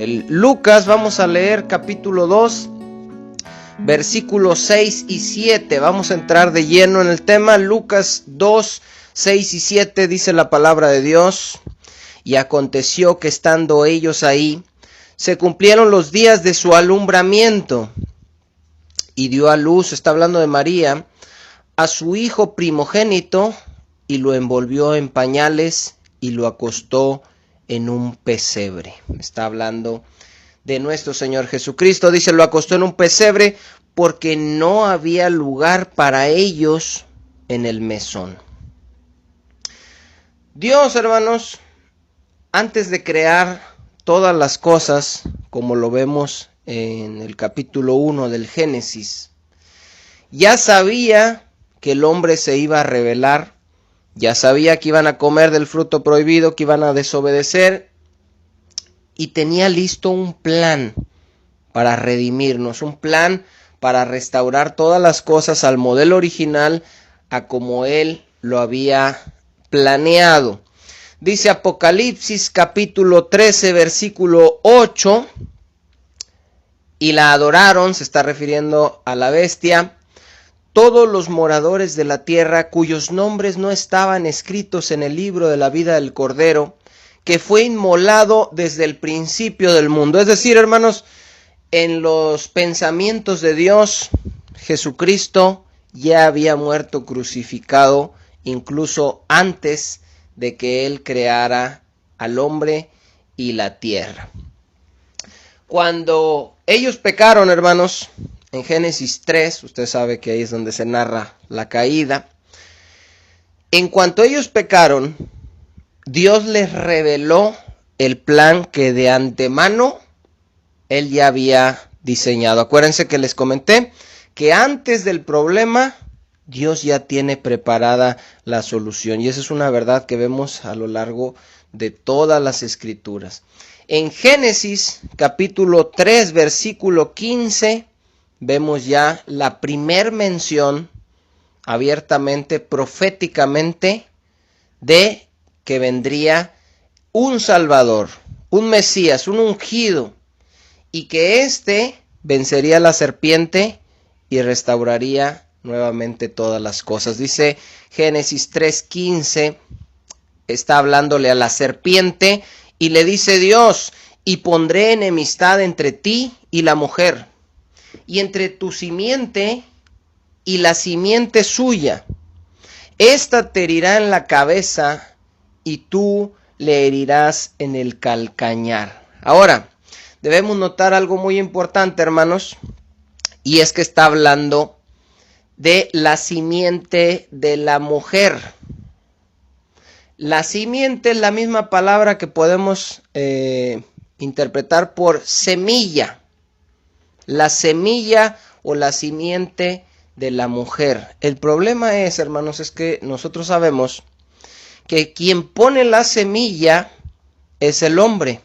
Lucas, vamos a leer capítulo 2, versículos 6 y 7. Vamos a entrar de lleno en el tema. Lucas 2, 6 y 7 dice la palabra de Dios. Y aconteció que estando ellos ahí, se cumplieron los días de su alumbramiento. Y dio a luz, está hablando de María, a su hijo primogénito, y lo envolvió en pañales y lo acostó en un pesebre. Está hablando de nuestro Señor Jesucristo. Dice, lo acostó en un pesebre porque no había lugar para ellos en el mesón. Dios, hermanos, antes de crear todas las cosas, como lo vemos en el capítulo 1 del Génesis, ya sabía que el hombre se iba a rebelar, ya sabía que iban a comer del fruto prohibido, que iban a desobedecer, y tenía listo un plan para redimirnos, un plan para restaurar todas las cosas al modelo original, a como Él lo había planeado. Dice Apocalipsis capítulo 13, versículo 8, y la adoraron, se está refiriendo a la bestia, todos los moradores de la tierra cuyos nombres no estaban escritos en el libro de la vida del Cordero, que fue inmolado desde el principio del mundo. Es decir, hermanos, en los pensamientos de Dios, Jesucristo ya había muerto crucificado, incluso antes de que Él creara al hombre y la tierra. Cuando ellos pecaron, hermanos, en Génesis 3, usted sabe que ahí es donde se narra la caída. En cuanto ellos pecaron, Dios les reveló el plan que de antemano Él ya había diseñado. Acuérdense que les comenté que antes del problema, Dios ya tiene preparada la solución. Y esa es una verdad que vemos a lo largo de todas las Escrituras. En Génesis capítulo 3, versículo 15, vemos ya la primer mención abiertamente, proféticamente, de que vendría un Salvador, un Mesías, un ungido, y que éste vencería a la serpiente y restauraría nuevamente todas las cosas. Dice Génesis 3:15, está hablándole a la serpiente y le dice Dios, y pondré enemistad entre ti y la mujer, y entre tu simiente y la simiente suya. Esta te herirá en la cabeza y tú le herirás en el calcañar. Ahora, debemos notar algo muy importante, hermanos, y es que está hablando de la simiente de la mujer. La simiente es la misma palabra que podemos interpretar por semilla. La semilla o la simiente de la mujer. El problema es, hermanos, es que nosotros sabemos que quien pone la semilla es el hombre,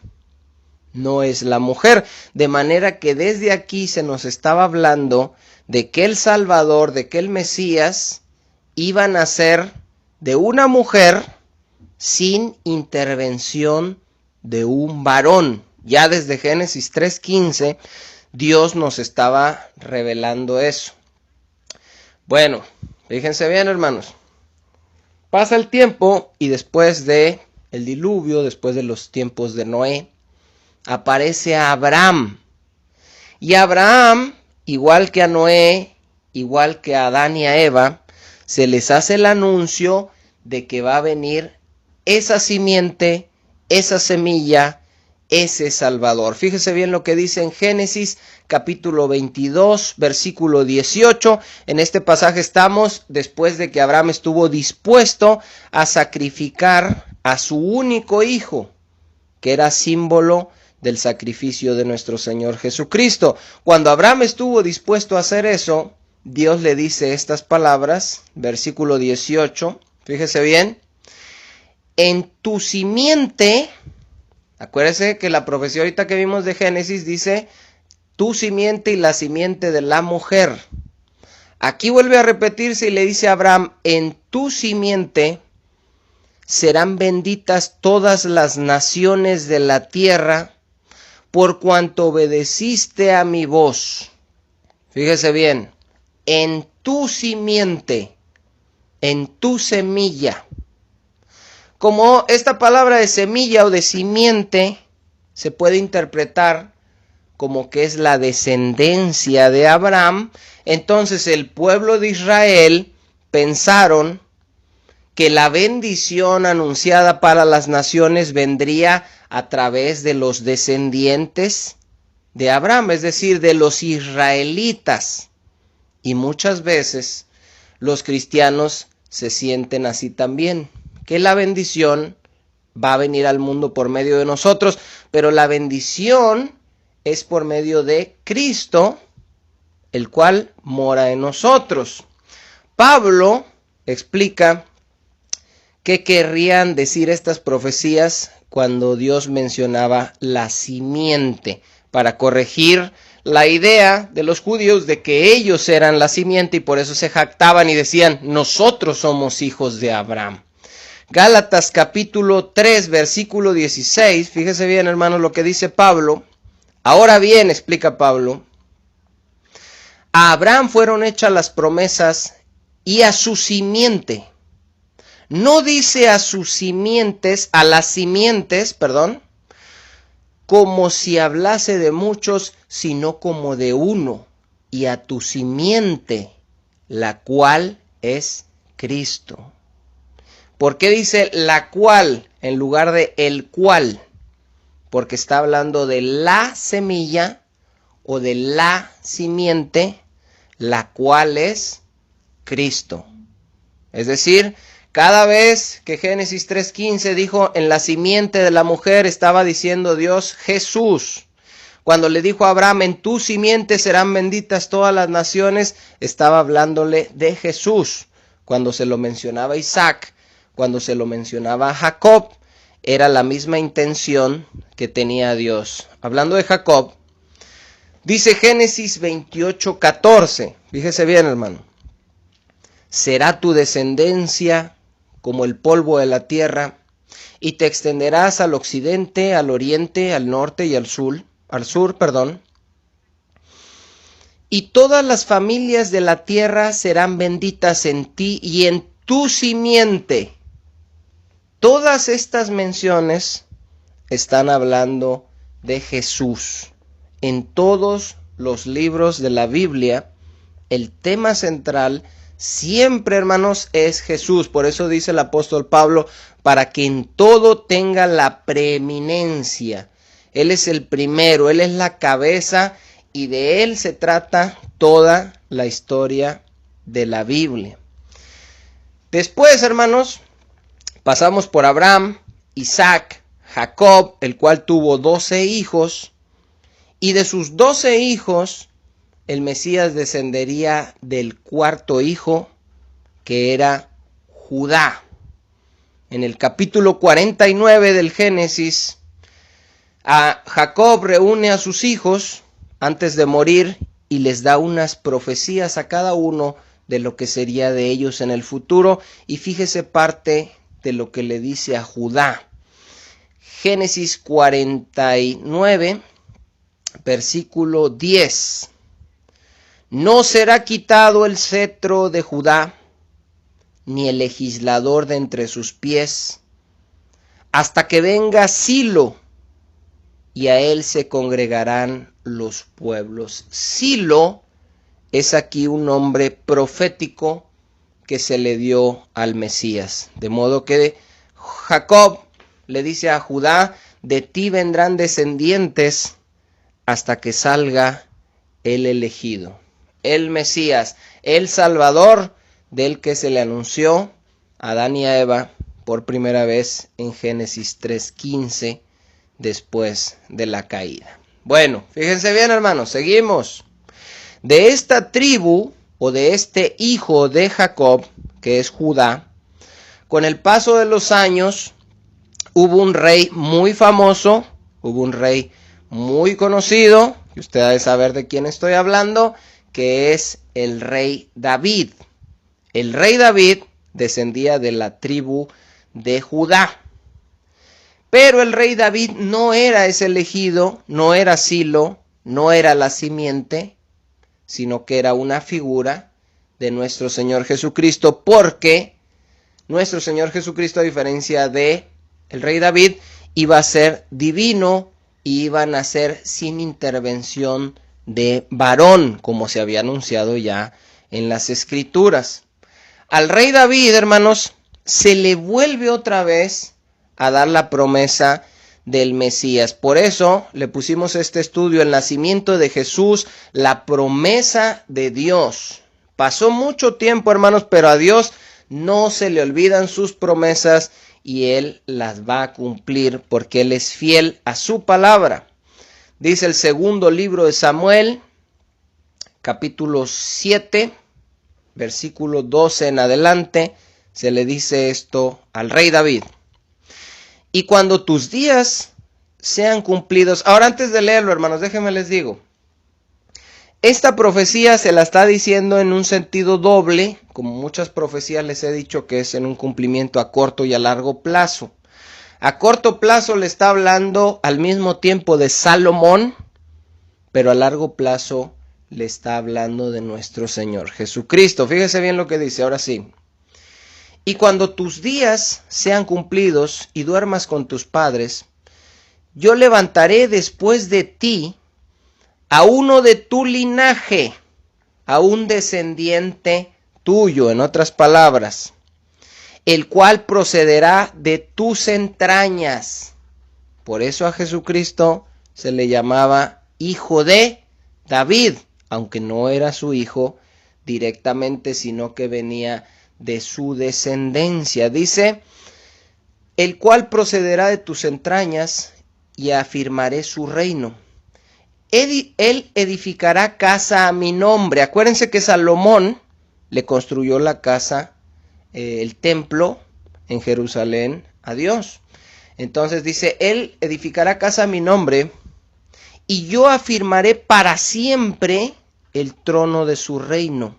no es la mujer. De manera que desde aquí se nos estaba hablando de que el Salvador, de que el Mesías iba a nacer de una mujer sin intervención de un varón. Ya desde Génesis 3:15 Dios nos estaba revelando eso. Bueno, fíjense bien, hermanos. Pasa el tiempo y después de el diluvio, después de los tiempos de Noé, aparece Abraham. Y Abraham, igual que a Noé, igual que a Adán y a Eva, se les hace el anuncio de que va a venir esa simiente, esa semilla, ese Salvador. Fíjese bien lo que dice en Génesis capítulo 22, versículo 18. En este pasaje estamos después de que Abraham estuvo dispuesto a sacrificar a su único hijo, que era símbolo del sacrificio de nuestro Señor Jesucristo. Cuando Abraham estuvo dispuesto a hacer eso, Dios le dice estas palabras, versículo 18, fíjese bien, en tu simiente. Acuérdese que la profecía ahorita que vimos de Génesis dice, tu simiente y la simiente de la mujer. Aquí vuelve a repetirse y le dice a Abraham, en tu simiente serán benditas todas las naciones de la tierra, por cuanto obedeciste a mi voz. Fíjese bien, en tu simiente, en tu semilla. Como esta palabra de semilla o de simiente se puede interpretar como que es la descendencia de Abraham, entonces el pueblo de Israel pensaron que la bendición anunciada para las naciones vendría a través de los descendientes de Abraham, es decir, de los israelitas. Y muchas veces los cristianos se sienten así también, que la bendición va a venir al mundo por medio de nosotros, pero la bendición es por medio de Cristo, el cual mora en nosotros. Pablo explica qué querrían decir estas profecías cuando Dios mencionaba la simiente, para corregir la idea de los judíos de que ellos eran la simiente y por eso se jactaban y decían, nosotros somos hijos de Abraham. Gálatas capítulo 3, versículo 16, fíjese bien, hermanos, lo que dice Pablo. Ahora bien, explica Pablo, a Abraham fueron hechas las promesas y a su simiente. No dice a sus simientes, a las simientes, perdón, como si hablase de muchos, sino como de uno, y a tu simiente, la cual es Cristo. ¿Por qué dice la cual en lugar de el cual? Porque está hablando de la semilla o de la simiente, la cual es Cristo. Es decir, cada vez que Génesis 3:15 dijo en la simiente de la mujer, estaba diciendo Dios Jesús. Cuando le dijo a Abraham, en tu simiente serán benditas todas las naciones, estaba hablándole de Jesús. Cuando se lo mencionaba a Isaac, cuando se lo mencionaba a Jacob, era la misma intención que tenía Dios. Hablando de Jacob, dice Génesis 28:14, fíjese bien, hermano. Será tu descendencia como el polvo de la tierra, y te extenderás al occidente, al oriente, al norte y al sur, y todas las familias de la tierra serán benditas en ti y en tu simiente. Todas estas menciones están hablando de Jesús. En todos los libros de la Biblia, el tema central siempre, hermanos, es Jesús. Por eso dice el apóstol Pablo, para que en todo tenga la preeminencia. Él es el primero, Él es la cabeza y de Él se trata toda la historia de la Biblia. Después, hermanos, pasamos por Abraham, Isaac, Jacob, el cual tuvo 12 hijos, y de sus 12 hijos, el Mesías descendería del cuarto hijo, que era Judá. En el capítulo 49 del Génesis, Jacob reúne a sus hijos antes de morir y les da unas profecías a cada uno de lo que sería de ellos en el futuro. Y fíjese parte de lo que le dice a Judá. Génesis 49, versículo 10. No será quitado el cetro de Judá, ni el legislador de entre sus pies, hasta que venga Silo, y a él se congregarán los pueblos. Silo es aquí un nombre profético que se le dio al Mesías. De modo que Jacob le dice a Judá, de ti vendrán descendientes hasta que salga el elegido, el Mesías, el Salvador, del que se le anunció a Adán y a Eva por primera vez en Génesis 3:15, después de la caída. Bueno, fíjense bien, hermanos, seguimos. De esta tribu, o de este hijo de Jacob, que es Judá, con el paso de los años, hubo un rey muy famoso, hubo un rey muy conocido, que usted ha de saber de quién estoy hablando, que es el rey David. El rey David descendía de la tribu de Judá. Pero el rey David no era ese elegido, no era Silo, no era la simiente, sino que era una figura de nuestro Señor Jesucristo, porque nuestro Señor Jesucristo, a diferencia de el rey David, iba a ser divino y iba a nacer sin intervención de varón, como se había anunciado ya en las Escrituras. Al rey David, hermanos, se le vuelve otra vez a dar la promesa del Mesías. Por eso le pusimos este estudio, el nacimiento de Jesús, la promesa de Dios. Pasó mucho tiempo, hermanos, pero a Dios no se le olvidan sus promesas y Él las va a cumplir porque Él es fiel a su palabra. Dice el segundo libro de Samuel, capítulo 7, versículo 12 en adelante, se le dice esto al rey David. Y cuando tus días sean cumplidos. Ahora, antes de leerlo, hermanos, déjenme les digo. Esta profecía se la está diciendo en un sentido doble, como muchas profecías les he dicho que es en un cumplimiento a corto y a largo plazo. A corto plazo le está hablando al mismo tiempo de Salomón, pero a largo plazo le está hablando de nuestro Señor Jesucristo. Fíjese bien lo que dice, ahora sí. Y cuando tus días sean cumplidos y duermas con tus padres, yo levantaré después de ti a uno de tu linaje, a un descendiente tuyo, en otras palabras, el cual procederá de tus entrañas. Por eso a Jesucristo se le llamaba hijo de David, aunque no era su hijo directamente, sino que venía de su descendencia. Dice, el cual procederá de tus entrañas y afirmaré su reino. Él edificará casa a mi nombre. Acuérdense que Salomón le construyó la casa, el templo en Jerusalén a Dios. Entonces dice, él edificará casa a mi nombre y yo afirmaré para siempre el trono de su reino.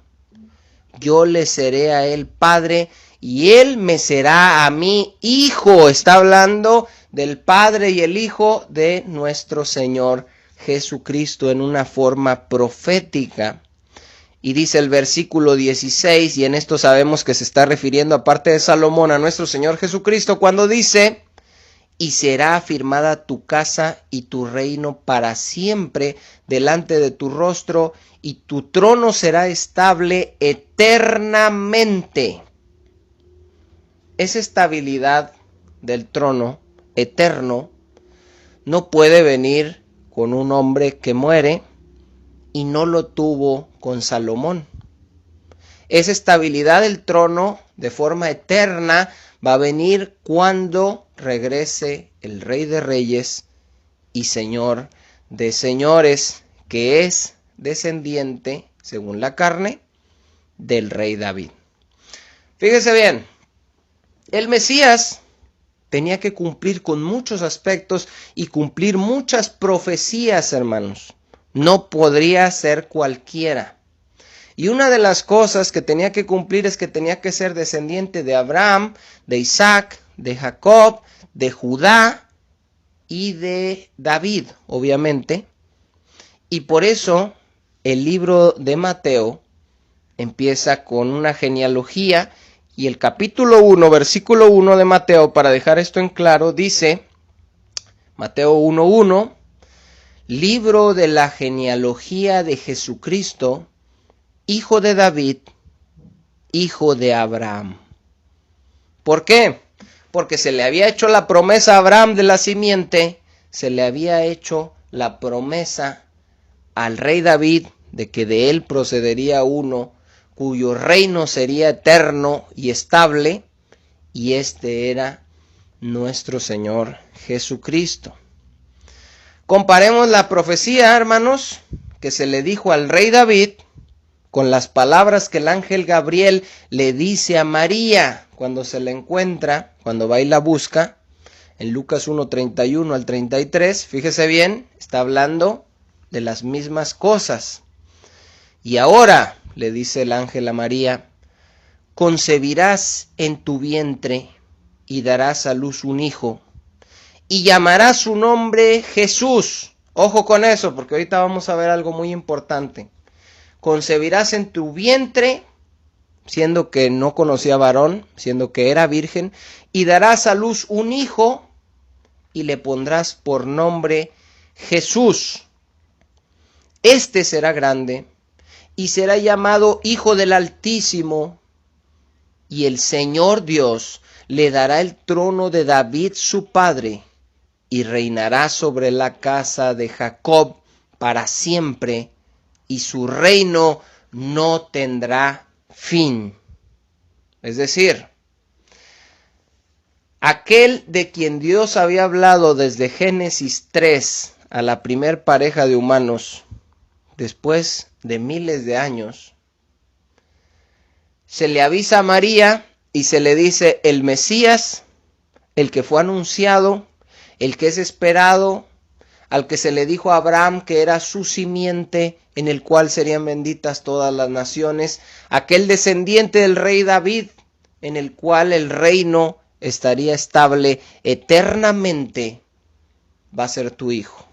Yo le seré a él padre y él me será a mí hijo. Está hablando del Padre y el Hijo de nuestro Señor Jesucristo en una forma profética. Y dice el versículo 16, y en esto sabemos que se está refiriendo, aparte de Salomón, a nuestro Señor Jesucristo, cuando dice, y será afirmada tu casa y tu reino para siempre delante de tu rostro, y tu trono será estable eternamente. Esa estabilidad del trono eterno no puede venir con un hombre que muere, y no lo tuvo con Salomón. Esa estabilidad del trono de forma eterna va a venir cuando regrese el Rey de Reyes y Señor de Señores, que es descendiente, según la carne, del Rey David. Fíjese bien, el Mesías tenía que cumplir con muchos aspectos y cumplir muchas profecías, hermanos. No podría ser cualquiera. Y una de las cosas que tenía que cumplir es que tenía que ser descendiente de Abraham, de Isaac, de Jacob, de Judá y de David, obviamente. Y por eso el libro de Mateo empieza con una genealogía y el capítulo 1, versículo 1 de Mateo, para dejar esto en claro, dice, Mateo 1:1, libro de la genealogía de Jesucristo, hijo de David, hijo de Abraham. ¿Por qué? Porque se le había hecho la promesa a Abraham de la simiente, se le había hecho la promesa al rey David de que de él procedería uno cuyo reino sería eterno y estable, y este era nuestro Señor Jesucristo. Comparemos la profecía, hermanos, que se le dijo al rey David con las palabras que el ángel Gabriel le dice a María cuando se la encuentra, cuando va y la busca, en Lucas 1:31 al 33, fíjese bien, está hablando de las mismas cosas. Y ahora, le dice el ángel a María, concebirás en tu vientre y darás a luz un hijo, y llamará su nombre Jesús. Ojo con eso, porque ahorita vamos a ver algo muy importante. Concebirás en tu vientre, siendo que no conocía varón, siendo que era virgen, y darás a luz un hijo, y le pondrás por nombre Jesús. Este será grande, y será llamado Hijo del Altísimo, y el Señor Dios le dará el trono de David su padre, y reinará sobre la casa de Jacob para siempre, y su reino no tendrá fin. Es decir, aquel de quien Dios había hablado desde Génesis 3 a la primer pareja de humanos, después de miles de años, se le avisa a María y se le dice: el Mesías, el que fue anunciado, el que es esperado, al que se le dijo a Abraham que era su simiente, en el cual serían benditas todas las naciones, aquel descendiente del rey David, en el cual el reino estaría estable eternamente, va a ser tu hijo.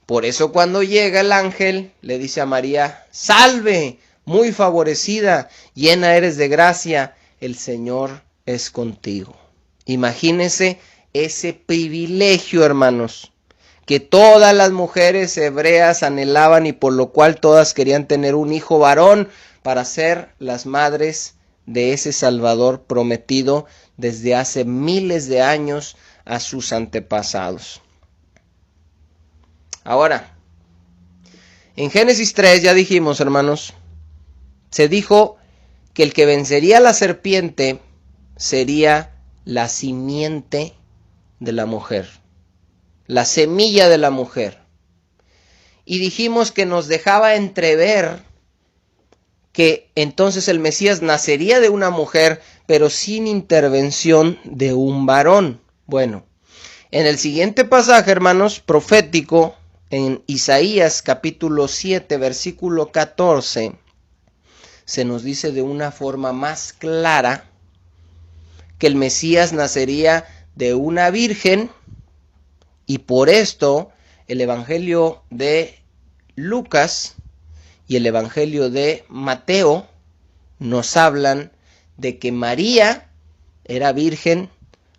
Por eso cuando llega el ángel, le dice a María: salve, muy favorecida, llena eres de gracia, el Señor es contigo. Imagínense ese privilegio, hermanos, que todas las mujeres hebreas anhelaban y por lo cual todas querían tener un hijo varón para ser las madres de ese Salvador prometido desde hace miles de años a sus antepasados. Ahora, en Génesis 3 ya dijimos, hermanos, se dijo que el que vencería a la serpiente sería la simiente de la mujer, la semilla de la mujer. Y dijimos que nos dejaba entrever que entonces el Mesías nacería de una mujer, pero sin intervención de un varón. Bueno, en el siguiente pasaje, hermanos, profético, en Isaías capítulo 7, versículo 14, se nos dice de una forma más clara que el Mesías nacería de una virgen, y por esto el Evangelio de Lucas y el Evangelio de Mateo nos hablan de que María era virgen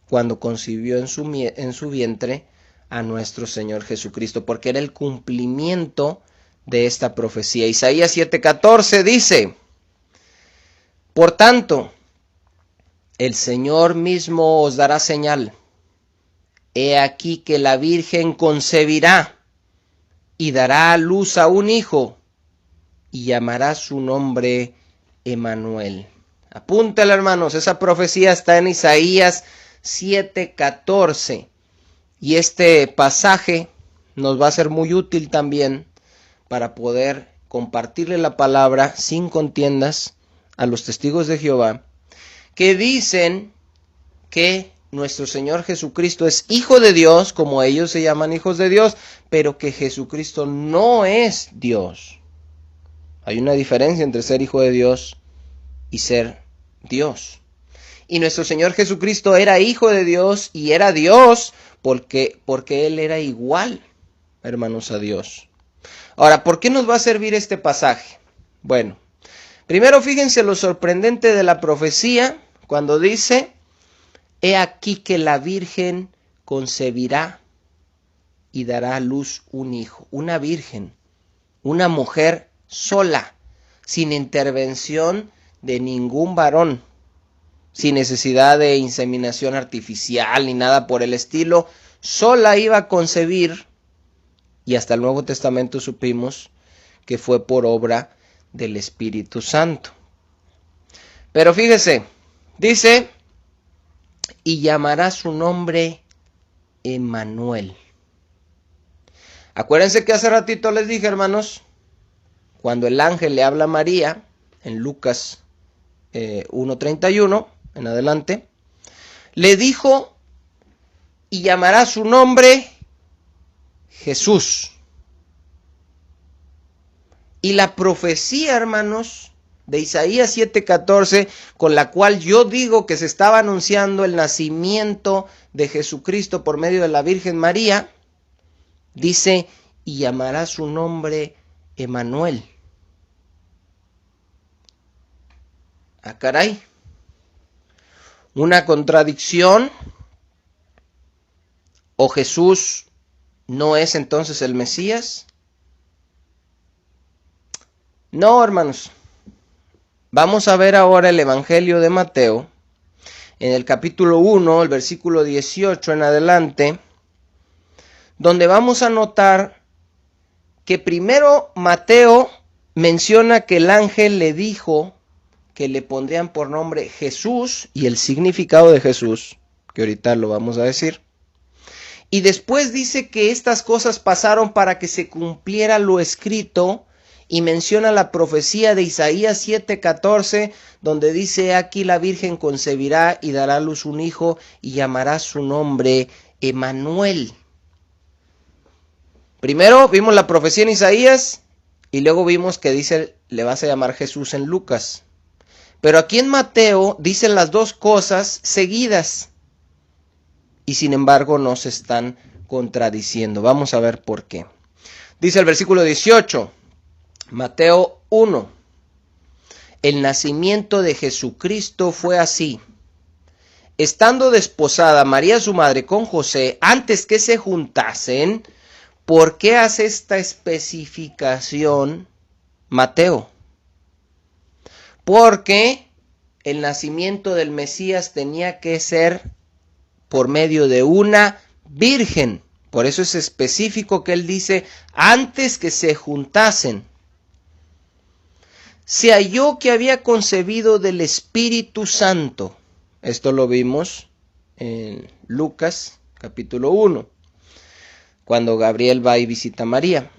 cuando concibió en su vientre a nuestro Señor Jesucristo, porque era el cumplimiento de esta profecía. Isaías 7:14 dice: por tanto, el Señor mismo os dará señal. He aquí que la Virgen concebirá y dará a luz a un hijo y llamará su nombre Emmanuel. Apúntale, hermanos, esa profecía está en Isaías 7:14 y este pasaje nos va a ser muy útil también para poder compartirle la palabra sin contiendas a los testigos de Jehová, que dicen que nuestro Señor Jesucristo es Hijo de Dios, como ellos se llaman hijos de Dios, pero que Jesucristo no es Dios. Hay una diferencia entre ser hijo de Dios y ser Dios. Y nuestro Señor Jesucristo era Hijo de Dios y era Dios porque Él era igual, hermanos, a Dios. Ahora, ¿por qué nos va a servir este pasaje? Bueno, primero fíjense lo sorprendente de la profecía cuando dice: he aquí que la Virgen concebirá y dará a luz un hijo. Una virgen, una mujer sola, sin intervención de ningún varón, sin necesidad de inseminación artificial ni nada por el estilo, sola iba a concebir, y hasta el Nuevo Testamento supimos que fue por obra del Espíritu Santo. Pero fíjese, dice: y llamará su nombre Emmanuel. Acuérdense que hace ratito les dije, hermanos, cuando el ángel le habla a María, en Lucas 1:31, en adelante, le dijo: y llamará su nombre Jesús. Y la profecía, hermanos, de Isaías 7:14, con la cual yo digo que se estaba anunciando el nacimiento de Jesucristo por medio de la Virgen María, dice, y llamará su nombre Emanuel. Ah, caray. Una contradicción. ¿O Jesús no es entonces el Mesías? No, hermanos. Vamos a ver ahora el Evangelio de Mateo, en el capítulo 1, el versículo 18 en adelante, donde vamos a notar que primero Mateo menciona que el ángel le dijo que le pondrían por nombre Jesús, y el significado de Jesús, que ahorita lo vamos a decir. Y después dice que estas cosas pasaron para que se cumpliera lo escrito, y menciona la profecía de Isaías 7:14, donde dice, aquí la Virgen concebirá y dará a luz un hijo, y llamará su nombre Emanuel. Primero vimos la profecía en Isaías, y luego vimos que dice, le vas a llamar Jesús en Lucas. Pero aquí en Mateo dicen las dos cosas seguidas, y sin embargo no se están contradiciendo. Vamos a ver por qué. Dice el versículo 18, Mateo 1. El nacimiento de Jesucristo fue así. Estando desposada María su madre con José, antes que se juntasen, ¿por qué hace esta especificación Mateo? Porque el nacimiento del Mesías tenía que ser por medio de una virgen. Por eso es específico que él dice, antes que se juntasen. Se halló que había concebido del Espíritu Santo. Esto lo vimos en Lucas capítulo 1, cuando Gabriel va y visita a María.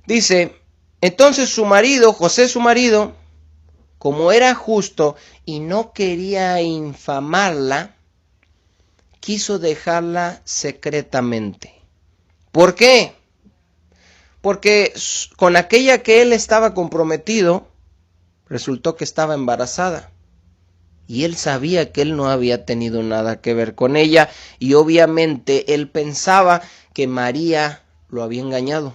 Dice, entonces su marido, José su marido, como era justo y no quería infamarla, quiso dejarla secretamente. ¿Por qué? Porque con aquella que él estaba comprometido, resultó que estaba embarazada. Y él sabía que él no había tenido nada que ver con ella, y obviamente él pensaba que María lo había engañado.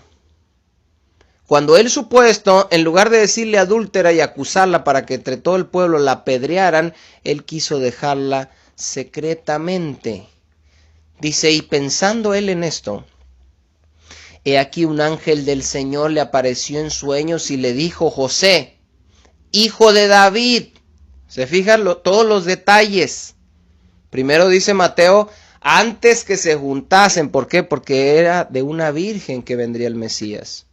Cuando él supuesto, en lugar de decirle adúltera y acusarla para que entre todo el pueblo la apedrearan, él quiso dejarla secretamente. Dice, y pensando él en esto, he aquí un ángel del Señor le apareció en sueños y le dijo, José, hijo de David. ¿Se fijan todos los detalles? Primero dice Mateo, antes que se juntasen. ¿Por qué? Porque era de una virgen que vendría el Mesías.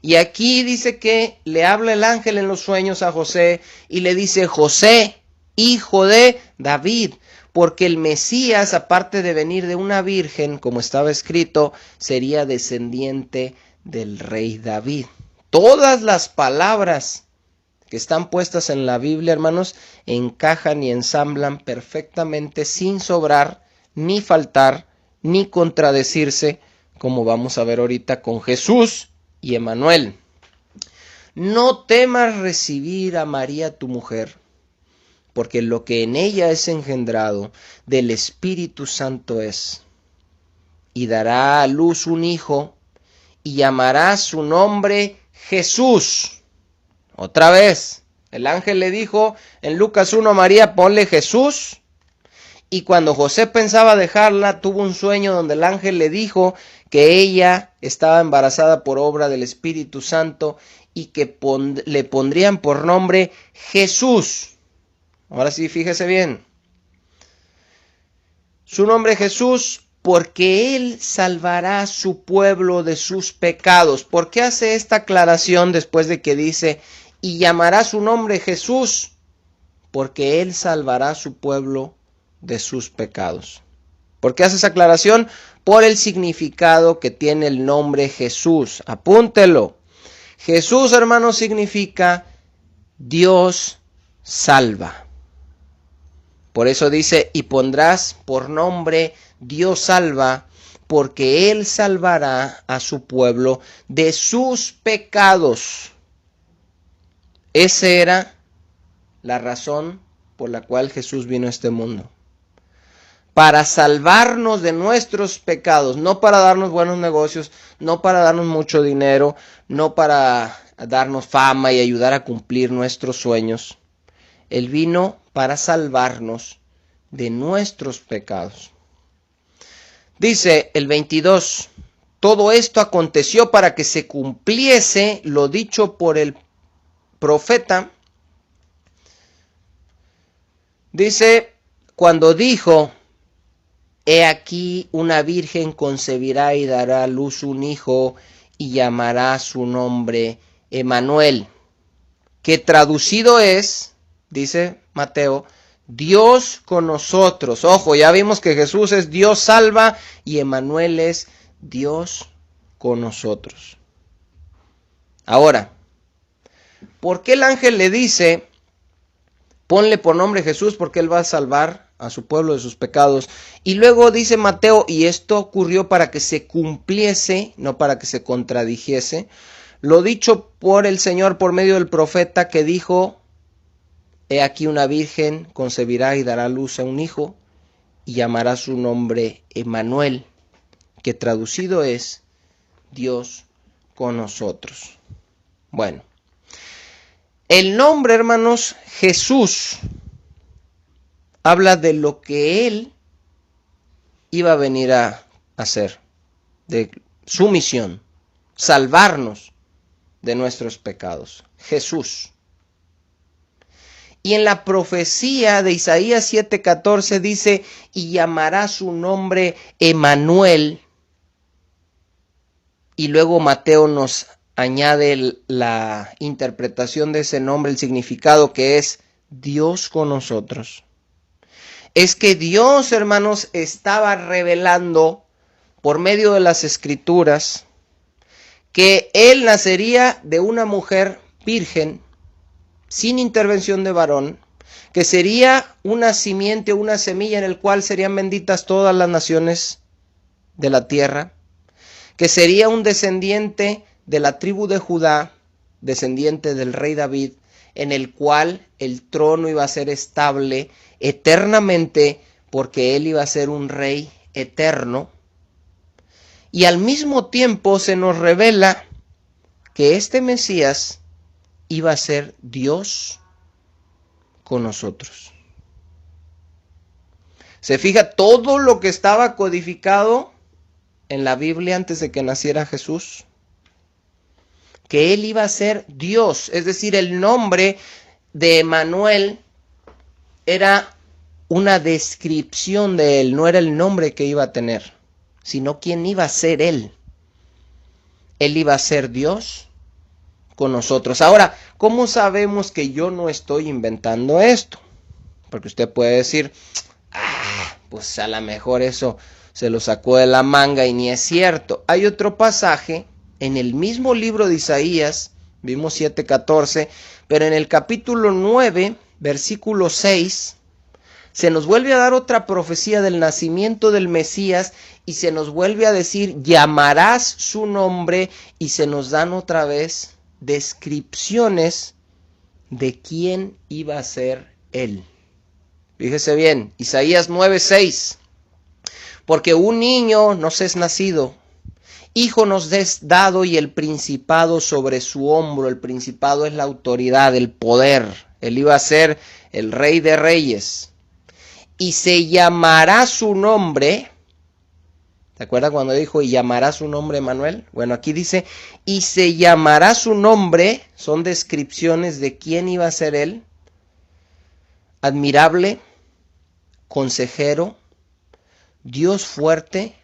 Y aquí dice que le habla el ángel en los sueños a José y le dice, José, hijo de David, porque el Mesías, aparte de venir de una virgen, como estaba escrito, sería descendiente del rey David. Todas las palabras que están puestas en la Biblia, hermanos, encajan y ensamblan perfectamente sin sobrar, ni faltar, ni contradecirse, como vamos a ver ahorita con Jesús y Emanuel. No temas recibir a María tu mujer, porque lo que en ella es engendrado del Espíritu Santo es, y dará a luz un hijo, y llamará su nombre Jesús. Otra vez, el ángel le dijo en Lucas 1 a María, ponle Jesús. Y cuando José pensaba dejarla, tuvo un sueño donde el ángel le dijo que ella estaba embarazada por obra del Espíritu Santo y que le pondrían por nombre Jesús. Ahora sí, fíjese bien. Su nombre Jesús, porque él salvará a su pueblo de sus pecados. ¿Por qué hace esta aclaración después de que dice, y llamará su nombre Jesús? Porque él salvará a su pueblo de sus pecados. ¿Por qué hace esa aclaración? Por el significado que tiene el nombre Jesús. Apúntelo. Jesús, hermano, significa Dios salva. Por eso dice, y pondrás por nombre Dios salva, porque él salvará a su pueblo de sus pecados. Ese era la razón por la cual Jesús vino a este mundo. Para salvarnos de nuestros pecados, no para darnos buenos negocios, no para darnos mucho dinero, no para darnos fama y ayudar a cumplir nuestros sueños. Él vino para salvarnos de nuestros pecados. Dice el 22, todo esto aconteció para que se cumpliese lo dicho por el profeta. Dice, cuando dijo, he aquí una virgen concebirá y dará a luz un hijo y llamará su nombre Emmanuel, que traducido es, dice Mateo, Dios con nosotros. Ojo, ya vimos que Jesús es Dios salva y Emmanuel es Dios con nosotros. Ahora, ¿por qué el ángel le dice, ponle por nombre Jesús porque él va a salvar a su pueblo de sus pecados? Y luego dice Mateo, y esto ocurrió para que se cumpliese, no para que se contradijese, lo dicho por el Señor por medio del profeta que dijo, he aquí una virgen concebirá y dará luz a un hijo y llamará su nombre Emmanuel, que traducido es Dios con nosotros. Bueno, el nombre, hermanos, Jesús, habla de lo que Él iba a venir a hacer, de su misión, salvarnos de nuestros pecados. Jesús. Y en la profecía de Isaías 7:14 dice, y llamará su nombre Emmanuel. Y luego Mateo nos añade la interpretación de ese nombre, el significado que es Dios con nosotros. Es que Dios, hermanos, estaba revelando por medio de las Escrituras que Él nacería de una mujer virgen, sin intervención de varón, que sería una simiente, una semilla en el cual serían benditas todas las naciones de la tierra, que sería un descendiente de la tribu de Judá, descendiente del rey David, en el cual el trono iba a ser estable eternamente, porque él iba a ser un rey eterno. Y al mismo tiempo se nos revela que este Mesías iba a ser Dios con nosotros. Se fija todo lo que estaba codificado en la Biblia antes de que naciera Jesús, que él iba a ser Dios, es decir, el nombre de Emmanuel era una descripción de él, no era el nombre que iba a tener, sino quién iba a ser él. Él iba a ser Dios con nosotros. Ahora, ¿cómo sabemos que yo no estoy inventando esto? Porque usted puede decir, pues a lo mejor eso se lo sacó de la manga y ni es cierto. Hay otro pasaje en el mismo libro de Isaías, vimos 7:14, pero en el capítulo 9, versículo 6, se nos vuelve a dar otra profecía del nacimiento del Mesías y se nos vuelve a decir, llamarás su nombre, y se nos dan otra vez descripciones de quién iba a ser él. Fíjese bien, Isaías 9:6, porque un niño nos es nacido, hijo nos es dado y el principado sobre su hombro. El principado es la autoridad, el poder. Él iba a ser el rey de reyes. Y se llamará su nombre. ¿Se acuerda cuando dijo y llamará su nombre Emmanuel? Bueno, aquí dice y se llamará su nombre. Son descripciones de quién iba a ser él. Admirable, consejero, Dios fuerte,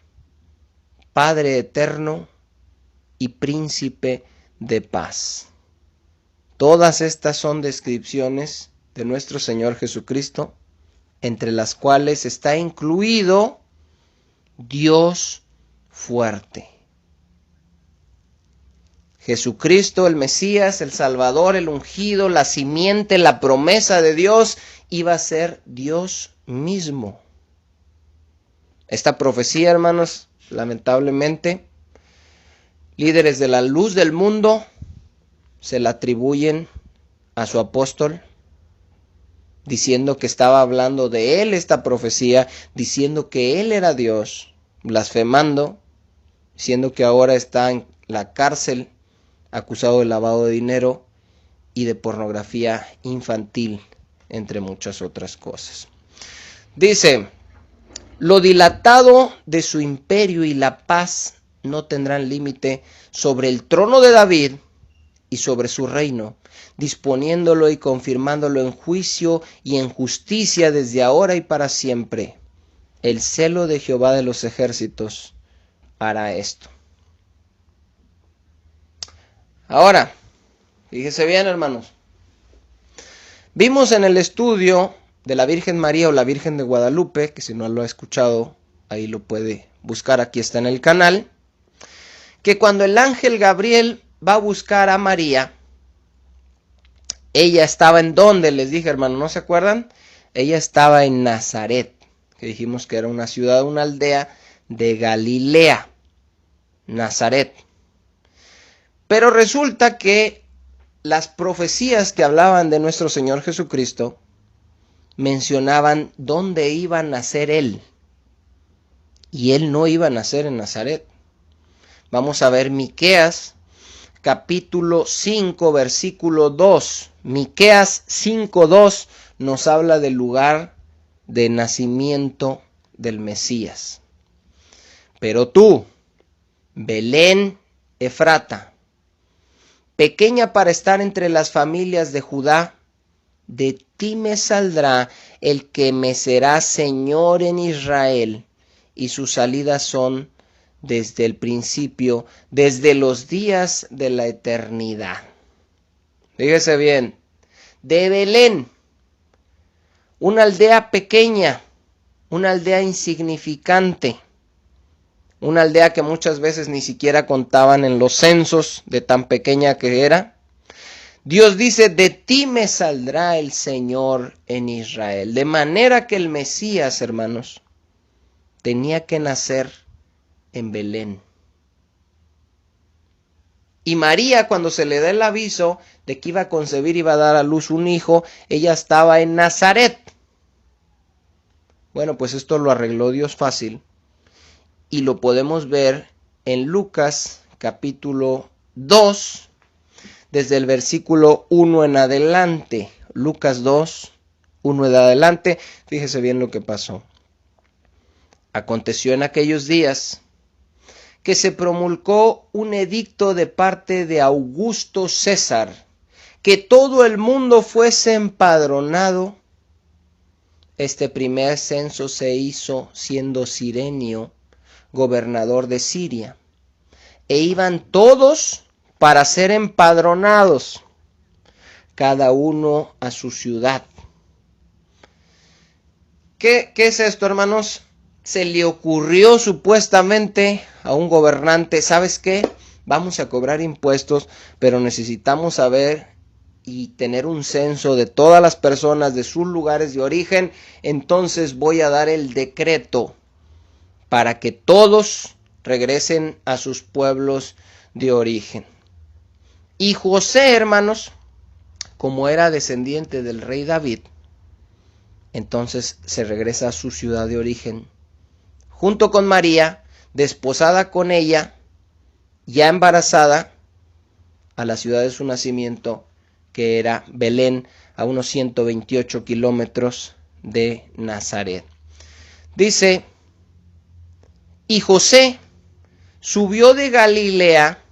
Padre eterno y príncipe de paz. Todas estas son descripciones de nuestro Señor Jesucristo, entre las cuales está incluido Dios fuerte. Jesucristo, el Mesías, el Salvador, el ungido, la simiente, la promesa de Dios, iba a ser Dios mismo. Esta profecía, hermanos, lamentablemente, líderes de la luz del mundo se la atribuyen a su apóstol diciendo que estaba hablando de él esta profecía, diciendo que él era Dios, blasfemando, diciendo que ahora está en la cárcel, acusado de lavado de dinero y de pornografía infantil, entre muchas otras cosas. Dice, lo dilatado de su imperio y la paz no tendrán límite sobre el trono de David y sobre su reino, disponiéndolo y confirmándolo en juicio y en justicia desde ahora y para siempre. El celo de Jehová de los ejércitos hará esto. Ahora, fíjese bien, hermanos. Vimos en el estudio de la Virgen María o la Virgen de Guadalupe, que si no lo ha escuchado, ahí lo puede buscar, aquí está en el canal, que cuando el ángel Gabriel va a buscar a María, ella estaba en donde, les dije, hermano, ¿no se acuerdan? Ella estaba en Nazaret, que dijimos que era una ciudad, una aldea de Galilea, Nazaret. Pero resulta que las profecías que hablaban de nuestro Señor Jesucristo mencionaban dónde iba a nacer Él. Y Él no iba a nacer en Nazaret. Vamos a ver Miqueas, capítulo 5, versículo 2. Miqueas 5:2 nos habla del lugar de nacimiento del Mesías. Pero tú, Belén Efrata, pequeña para estar entre las familias de Judá, de ti me saldrá el que me será Señor en Israel, y sus salidas son desde el principio, desde los días de la eternidad. Fíjese bien, de Belén, una aldea pequeña, una aldea insignificante, una aldea que muchas veces ni siquiera contaban en los censos de tan pequeña que era. Dios dice, de ti me saldrá el Señor en Israel. De manera que el Mesías, hermanos, tenía que nacer en Belén. Y María, cuando se le da el aviso de que iba a concebir y iba a dar a luz un hijo, ella estaba en Nazaret. Bueno, pues esto lo arregló Dios fácil. Y lo podemos ver en Lucas capítulo 2, desde el versículo 1 en adelante. Lucas 2, 1 en adelante. Fíjese bien lo que pasó. Aconteció en aquellos días que se promulgó un edicto de parte de Augusto César, que todo el mundo fuese empadronado. Este primer censo se hizo siendo Cirenio gobernador de Siria, e iban todos para ser empadronados, cada uno a su ciudad. ¿Qué es esto, hermanos? Se le ocurrió supuestamente a un gobernante, ¿sabes qué? Vamos a cobrar impuestos, pero necesitamos saber y tener un censo de todas las personas de sus lugares de origen, entonces voy a dar el decreto para que todos regresen a sus pueblos de origen. Y José, hermanos, como era descendiente del rey David, entonces se regresa a su ciudad de origen, junto con María, desposada con ella, ya embarazada, a la ciudad de su nacimiento, que era Belén, a unos 128 kilómetros de Nazaret. Dice, y José subió de Galilea,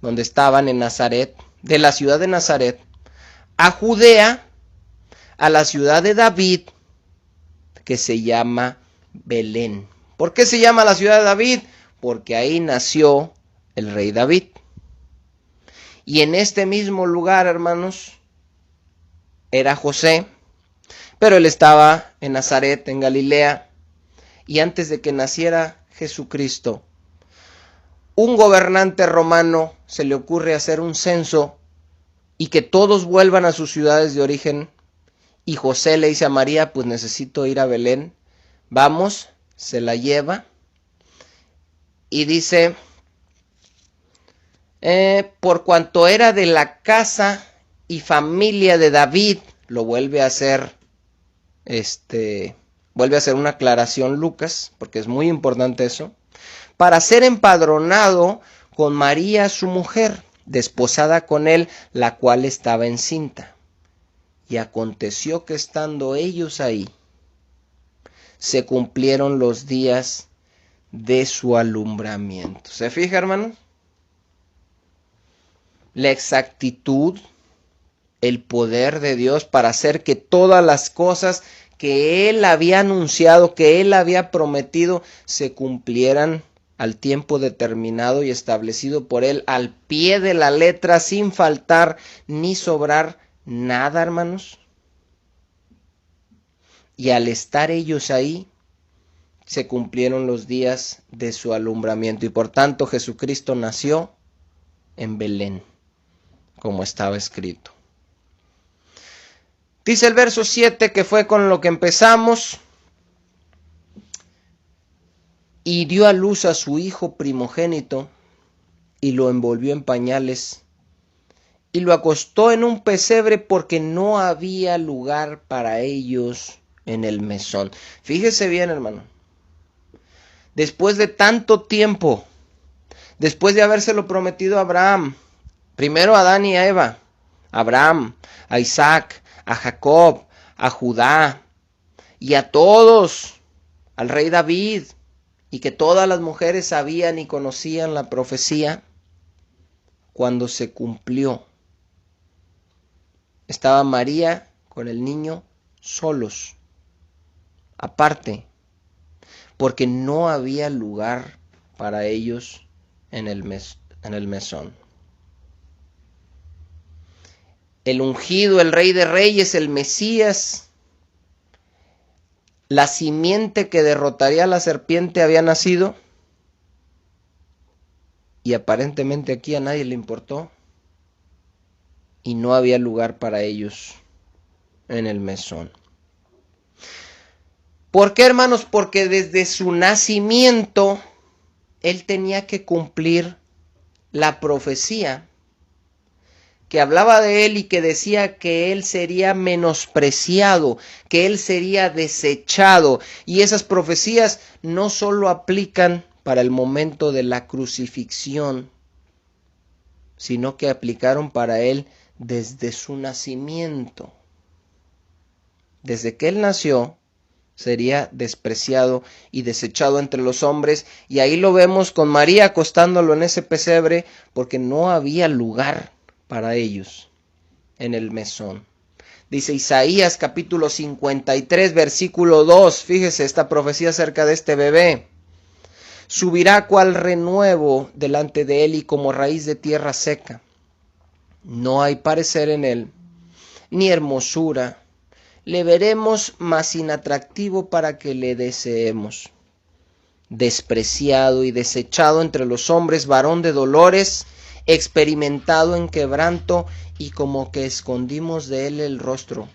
donde estaban en Nazaret, de la ciudad de Nazaret, a Judea, a la ciudad de David, que se llama Belén. ¿Por qué se llama la ciudad de David? Porque ahí nació el rey David. Y en este mismo lugar, hermanos, era José, pero él estaba en Nazaret, en Galilea, y antes de que naciera Jesucristo, un gobernante romano se le ocurre hacer un censo y que todos vuelvan a sus ciudades de origen, y José le dice a María, pues necesito ir a Belén, vamos, se la lleva, y dice, por cuanto era de la casa y familia de David, lo vuelve a hacer vuelve a hacer una aclaración Lucas, porque es muy importante eso, para ser empadronado con María su mujer, desposada con él, la cual estaba encinta. Y aconteció que estando ellos ahí, se cumplieron los días de su alumbramiento. ¿Se fija, hermanos? La exactitud, el poder de Dios para hacer que todas las cosas que Él había anunciado, que Él había prometido, se cumplieran al tiempo determinado y establecido por Él, al pie de la letra, sin faltar ni sobrar nada, hermanos. Y al estar ellos ahí, se cumplieron los días de su alumbramiento. Y por tanto Jesucristo nació en Belén, como estaba escrito. Dice el verso 7, que fue con lo que empezamos. Y dio a luz a su hijo primogénito, y lo envolvió en pañales, y lo acostó en un pesebre, porque no había lugar para ellos en el mesón. Fíjese bien, hermano. Después de tanto tiempo, después de habérselo prometido a Abraham, primero a Adán y a Eva, a Abraham, a Isaac, a Jacob, a Judá y a todos, al rey David, y que todas las mujeres sabían y conocían la profecía, cuando se cumplió, estaba María con el niño solos, aparte, porque no había lugar para ellos en el mesón. El ungido, el Rey de Reyes, el Mesías, la simiente que derrotaría a la serpiente había nacido, y aparentemente aquí a nadie le importó, y no había lugar para ellos en el mesón. ¿Por qué, hermanos? Porque desde su nacimiento Él tenía que cumplir la profecía que hablaba de Él y que decía que Él sería menospreciado, que Él sería desechado. Y esas profecías no solo aplican para el momento de la crucifixión, sino que aplicaron para Él desde su nacimiento. Desde que Él nació, sería despreciado y desechado entre los hombres, y ahí lo vemos con María acostándolo en ese pesebre, porque no había lugar para ellos en el mesón. Dice Isaías capítulo 53 versículo 2, fíjese esta profecía acerca de este bebé. Subirá cual renuevo delante de él y como raíz de tierra seca. No hay parecer en él, ni hermosura. Le veremos más inatractivo para que le deseemos. Despreciado y desechado entre los hombres, varón de dolores, experimentado en quebranto, y como que escondimos de él el rostro.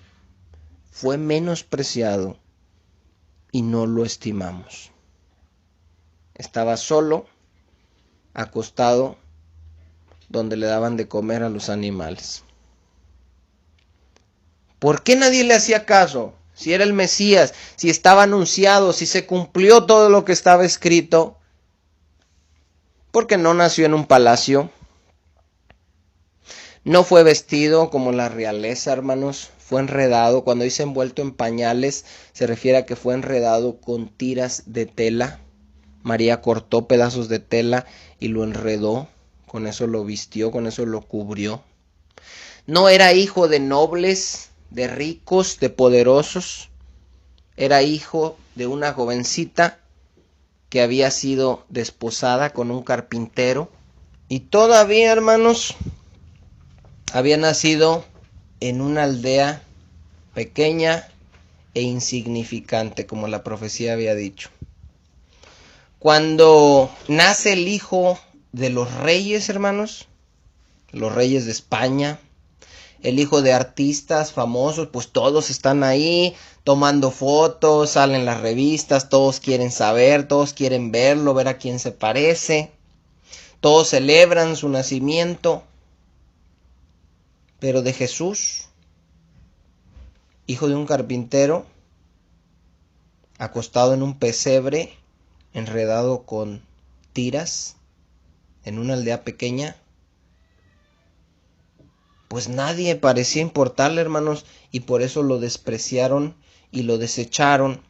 Fue menospreciado y no lo estimamos. Estaba solo, acostado, donde le daban de comer a los animales. ¿Por qué nadie le hacía caso? Si era el Mesías, si estaba anunciado, si se cumplió todo lo que estaba escrito. Porque no nació en un palacio. No fue vestido como la realeza, hermanos. Fue enredado. Cuando dice envuelto en pañales, se refiere a que fue enredado con tiras de tela. María cortó pedazos de tela y lo enredó. Con eso lo vistió, con eso lo cubrió. No era hijo de nobles, de ricos, de poderosos. Era hijo de una jovencita que había sido desposada con un carpintero. Y todavía, hermanos, había nacido en una aldea pequeña e insignificante, como la profecía había dicho. Cuando nace el hijo de los reyes, hermanos, los reyes de España, el hijo de artistas famosos, pues todos están ahí tomando fotos, salen las revistas, todos quieren saber, todos quieren verlo, ver a quién se parece, todos celebran su nacimiento. Pero de Jesús, hijo de un carpintero, acostado en un pesebre, enredado con tiras, en una aldea pequeña? Pues nadie parecía importarle, hermanos, y por eso lo despreciaron y lo desecharon,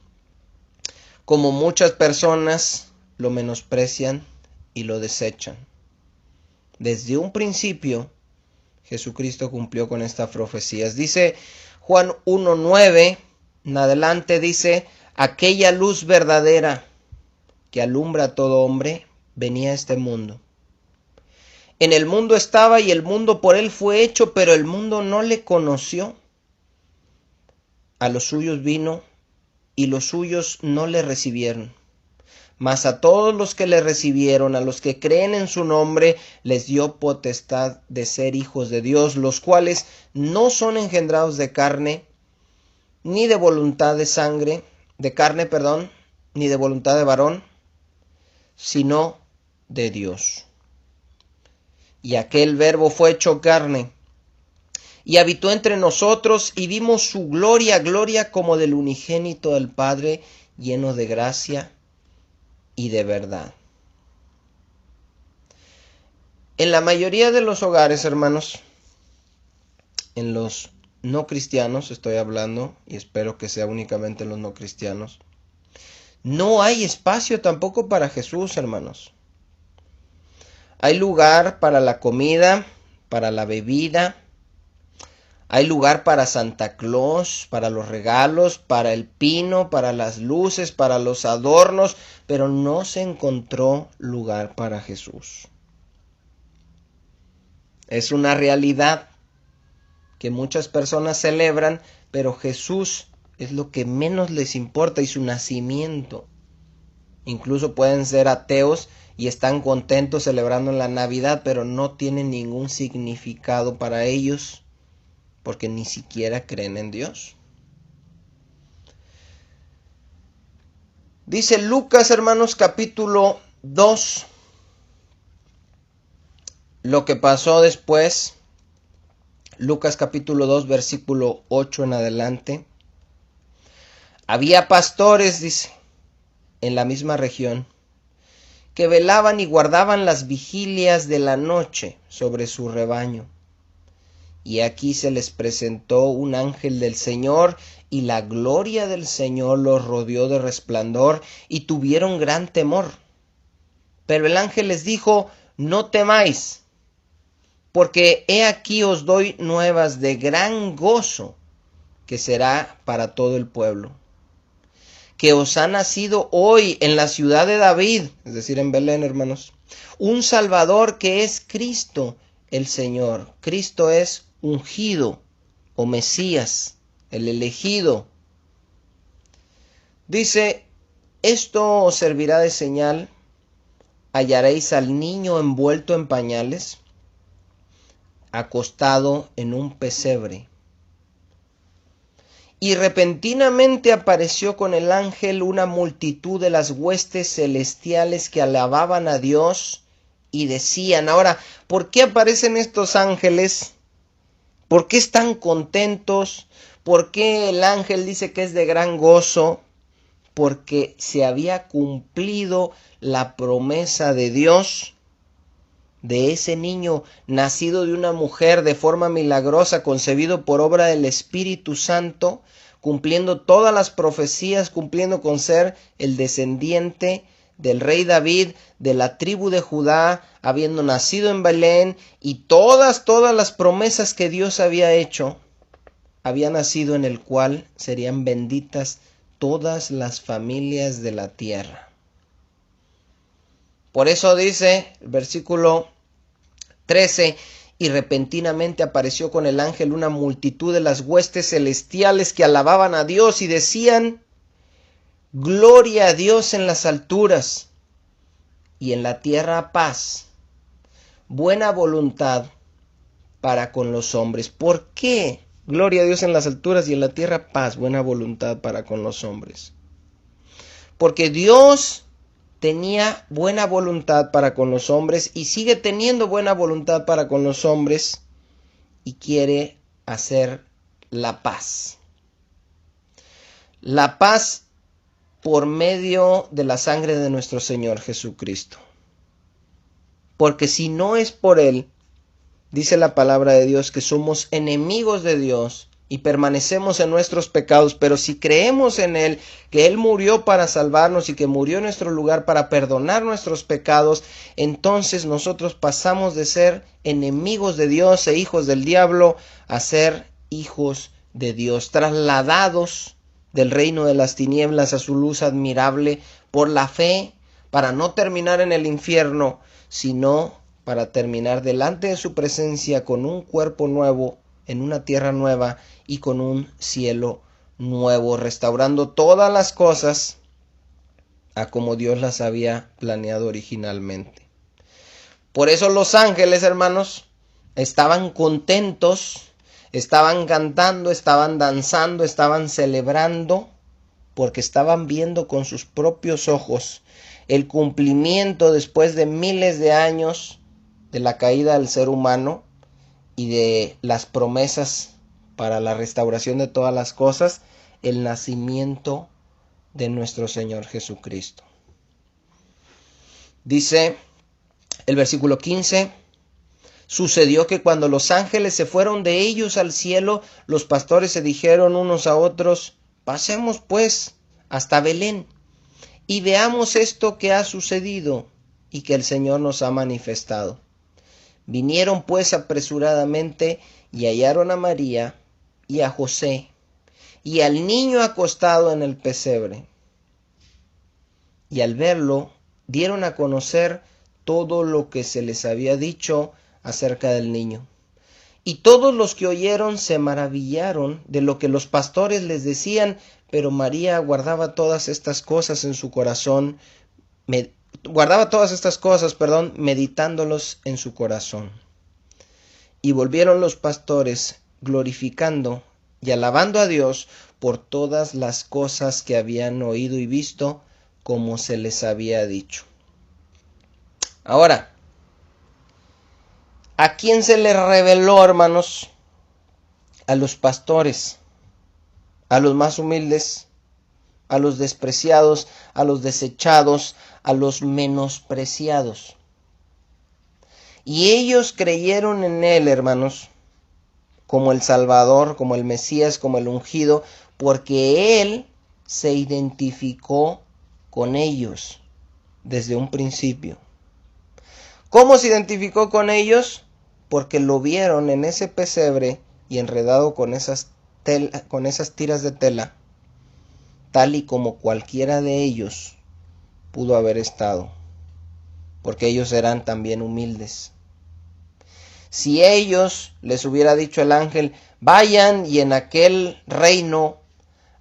como muchas personas lo menosprecian y lo desechan. Desde un principio, Jesucristo cumplió con estas profecías. Dice Juan 1:9, en adelante dice, aquella luz verdadera que alumbra a todo hombre venía a este mundo. En el mundo estaba y el mundo por él fue hecho, pero el mundo no le conoció. A los suyos vino y los suyos no le recibieron. Mas a todos los que le recibieron, a los que creen en su nombre, les dio potestad de ser hijos de Dios, los cuales no son engendrados de carne, ni de voluntad de sangre, de carne, perdón, ni de voluntad de varón, sino de Dios. Y aquel Verbo fue hecho carne, y habitó entre nosotros, y vimos su gloria, gloria como del unigénito del Padre, lleno de gracia y de verdad. En la mayoría de los hogares, hermanos, en los no cristianos estoy hablando, y espero que sea únicamente en los no cristianos, no hay espacio tampoco para Jesús, hermanos. Hay lugar para la comida, para la bebida, hay lugar para Santa Claus, para los regalos, para el pino, para las luces, para los adornos, pero no se encontró lugar para Jesús. Es una realidad que muchas personas celebran, pero Jesús es lo que menos les importa y su nacimiento. Incluso pueden ser ateos y están contentos celebrando la Navidad, pero no tienen ningún significado para ellos porque ni siquiera creen en Dios. Dice Lucas, hermanos, capítulo 2, lo que pasó después. Lucas capítulo 2, versículo 8 en adelante. Había pastores, dice, en la misma región, que velaban y guardaban las vigilias de la noche sobre su rebaño. Y aquí se les presentó un ángel del Señor, y la gloria del Señor los rodeó de resplandor, y tuvieron gran temor. Pero el ángel les dijo, no temáis, porque he aquí os doy nuevas de gran gozo, que será para todo el pueblo. Que os ha nacido hoy en la ciudad de David, es decir, en Belén, hermanos, un Salvador que es Cristo el Señor. Cristo es ungido o Mesías, el elegido. Dice, esto os servirá de señal, hallaréis al niño envuelto en pañales, acostado en un pesebre. Y repentinamente apareció con el ángel una multitud de las huestes celestiales que alababan a Dios y decían. Ahora, ¿por qué aparecen estos ángeles? ¿Por qué están contentos? ¿Por qué el ángel dice que es de gran gozo? Porque se había cumplido la promesa de Dios de ese niño nacido de una mujer de forma milagrosa, concebido por obra del Espíritu Santo, cumpliendo todas las profecías, cumpliendo con ser el descendiente del rey David, de la tribu de Judá, habiendo nacido en Belén, y todas las promesas que Dios había hecho, había nacido en el cual serían benditas todas las familias de la tierra. Por eso dice el versículo 13, y repentinamente apareció con el ángel una multitud de las huestes celestiales que alababan a Dios y decían, gloria a Dios en las alturas y en la tierra paz, buena voluntad para con los hombres. ¿Por qué? Gloria a Dios en las alturas y en la tierra paz, buena voluntad para con los hombres. Porque Dios tenía buena voluntad para con los hombres y sigue teniendo buena voluntad para con los hombres y quiere hacer la paz. La paz por medio de la sangre de nuestro Señor Jesucristo. Porque si no es por Él, dice la palabra de Dios que somos enemigos de Dios y permanecemos en nuestros pecados, pero si creemos en Él, que Él murió para salvarnos y que murió en nuestro lugar para perdonar nuestros pecados, entonces nosotros pasamos de ser enemigos de Dios e hijos del diablo a ser hijos de Dios, trasladados del reino de las tinieblas a su luz admirable por la fe, para no terminar en el infierno, sino para terminar delante de su presencia con un cuerpo nuevo, en una tierra nueva y con un cielo nuevo, restaurando todas las cosas a como Dios las había planeado originalmente. Por eso los ángeles, hermanos, estaban contentos, estaban cantando, estaban danzando, estaban celebrando, porque estaban viendo con sus propios ojos el cumplimiento después de miles de años de la caída del ser humano y de las promesas para la restauración de todas las cosas, el nacimiento de nuestro Señor Jesucristo. Dice el versículo 15, sucedió que cuando los ángeles se fueron de ellos al cielo, los pastores se dijeron unos a otros, pasemos pues hasta Belén y veamos esto que ha sucedido y que el Señor nos ha manifestado. Vinieron pues apresuradamente y hallaron a María y a José y al niño acostado en el pesebre. Y al verlo dieron a conocer todo lo que se les había dicho acerca del niño. Y todos los que oyeron se maravillaron de lo que los pastores les decían, pero María guardaba todas estas cosas en su corazón, meditándolos en su corazón. Y volvieron los pastores glorificando y alabando a Dios por todas las cosas que habían oído y visto, como se les había dicho. Ahora, ¿a quién se le reveló, hermanos? A los pastores, a los más humildes, a los despreciados, a los desechados, a los menospreciados. Y ellos creyeron en Él, hermanos, como el Salvador, como el Mesías, como el ungido, porque Él se identificó con ellos desde un principio. ¿Cómo se identificó con ellos? Porque lo vieron en ese pesebre y enredado con esas tiras de tela, tal y como cualquiera de ellos pudo haber estado, porque ellos eran también humildes. Si ellos les hubiera dicho el ángel, vayan y en aquel reino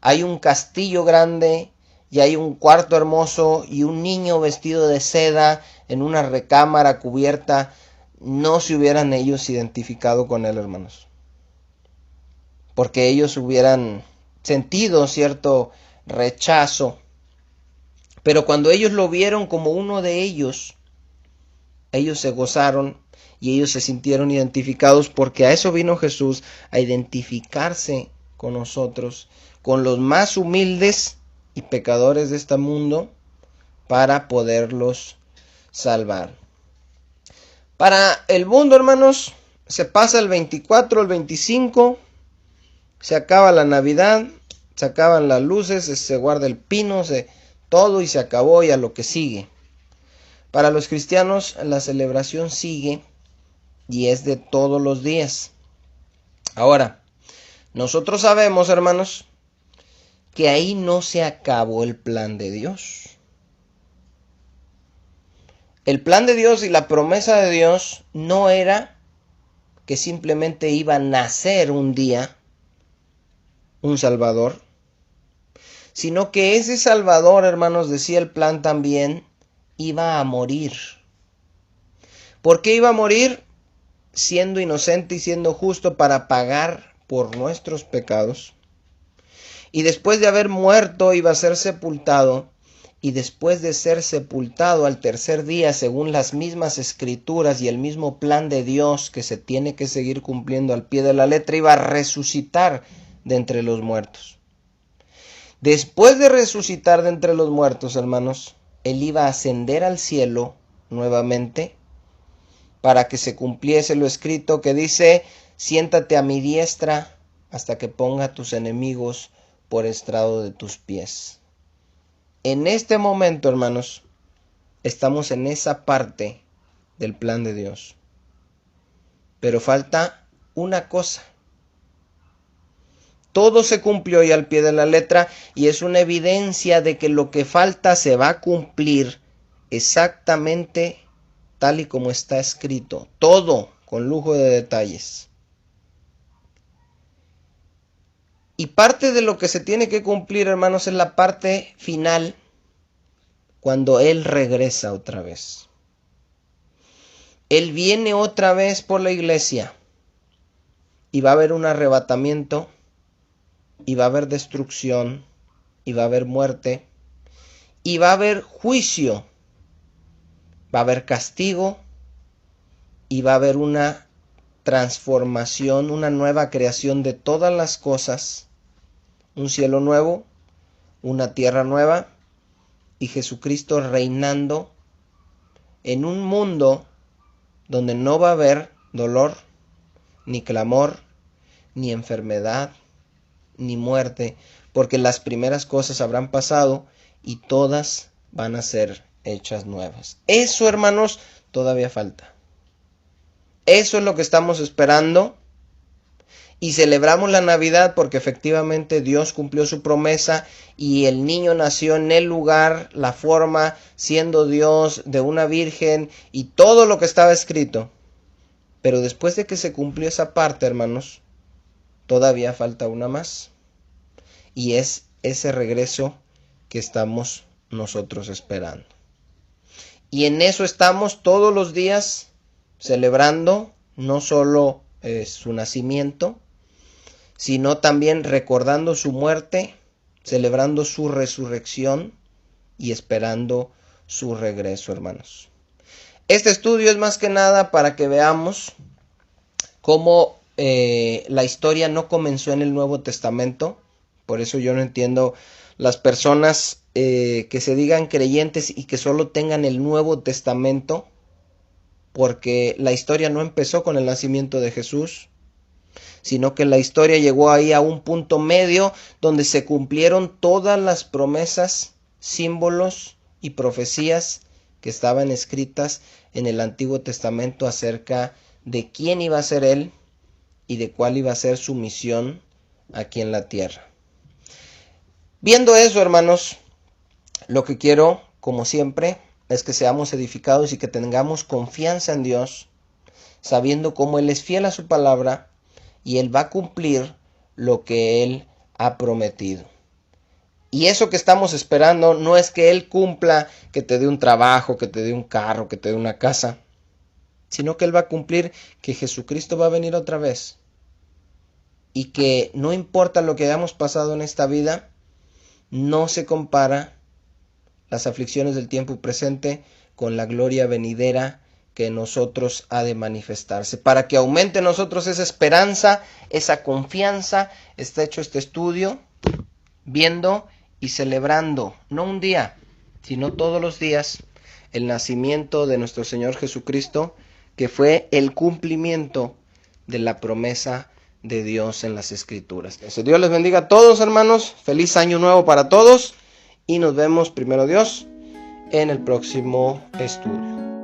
hay un castillo grande y hay un cuarto hermoso y un niño vestido de seda en una recámara cubierta, no se hubieran ellos identificado con él, hermanos. Porque ellos hubieran sentido cierto rechazo. Pero cuando ellos lo vieron como uno de ellos se gozaron y ellos se sintieron identificados, porque a eso vino Jesús, a identificarse con nosotros, con los más humildes y pecadores de este mundo, para poderlos salvar. Para el mundo, hermanos, se pasa el 24, el 25, se acaba la Navidad, se acaban las luces, se guarda el pino, todo y se acabó, y a lo que sigue. Para los cristianos la celebración sigue y es de todos los días. Ahora, nosotros sabemos, hermanos, que ahí no se acabó el plan de Dios. El plan de Dios y la promesa de Dios no era que simplemente iba a nacer un día un Salvador, sino que ese Salvador, hermanos, decía el plan también, iba a morir. ¿Por qué iba a morir? Siendo inocente y siendo justo para pagar por nuestros pecados. Y después de haber muerto iba a ser sepultado. Y después de ser sepultado al tercer día, según las mismas escrituras y el mismo plan de Dios que se tiene que seguir cumpliendo al pie de la letra, iba a resucitar de entre los muertos. Después de resucitar de entre los muertos, hermanos, Él iba a ascender al cielo nuevamente para que se cumpliese lo escrito que dice: siéntate a mi diestra hasta que ponga a tus enemigos por estrado de tus pies. En este momento, hermanos, estamos en esa parte del plan de Dios. Pero falta una cosa. Todo se cumplió ya al pie de la letra y es una evidencia de que lo que falta se va a cumplir exactamente tal y como está escrito. Todo con lujo de detalles. Y parte de lo que se tiene que cumplir, hermanos, es la parte final, cuando Él regresa otra vez. Él viene otra vez por la iglesia y va a haber un arrebatamiento, y va a haber destrucción, y va a haber muerte, y va a haber juicio, va a haber castigo, y va a haber una transformación, una nueva creación de todas las cosas, un cielo nuevo, una tierra nueva, y Jesucristo reinando en un mundo donde no va a haber dolor, ni clamor, ni enfermedad, ni muerte, porque las primeras cosas habrán pasado y todas van a ser hechas nuevas. Eso, hermanos, todavía falta. Eso es lo que estamos esperando. Y celebramos la Navidad porque efectivamente Dios cumplió su promesa y el niño nació en el lugar, la forma, siendo Dios, de una virgen y todo lo que estaba escrito. Pero después de que se cumplió esa parte, hermanos, todavía falta una más. Y es ese regreso que estamos nosotros esperando. Y en eso estamos todos los días celebrando no solo su nacimiento, sino también recordando su muerte, celebrando su resurrección y esperando su regreso, hermanos. Este estudio es más que nada para que veamos cómo la historia no comenzó en el Nuevo Testamento. Por eso yo no entiendo las personas que se digan creyentes y que solo tengan el Nuevo Testamento, porque la historia no empezó con el nacimiento de Jesús, sino que la historia llegó ahí a un punto medio donde se cumplieron todas las promesas, símbolos y profecías que estaban escritas en el Antiguo Testamento acerca de quién iba a ser Él y de cuál iba a ser su misión aquí en la tierra. Viendo eso, hermanos, lo que quiero, como siempre, es que seamos edificados y que tengamos confianza en Dios, sabiendo cómo Él es fiel a su palabra y Él va a cumplir lo que Él ha prometido. Y eso que estamos esperando no es que Él cumpla, que te dé un trabajo, que te dé un carro, que te dé una casa, sino que Él va a cumplir que Jesucristo va a venir otra vez. Y que no importa lo que hayamos pasado en esta vida, no se compara las aflicciones del tiempo presente con la gloria venidera que en nosotros ha de manifestarse. Para que aumente en nosotros esa esperanza, esa confianza, está hecho este estudio, viendo y celebrando, no un día, sino todos los días, el nacimiento de nuestro Señor Jesucristo, que fue el cumplimiento de la promesa de Dios en las Escrituras. Que Dios les bendiga a todos, hermanos. Feliz año nuevo para todos. Y nos vemos, primero Dios, en el próximo estudio.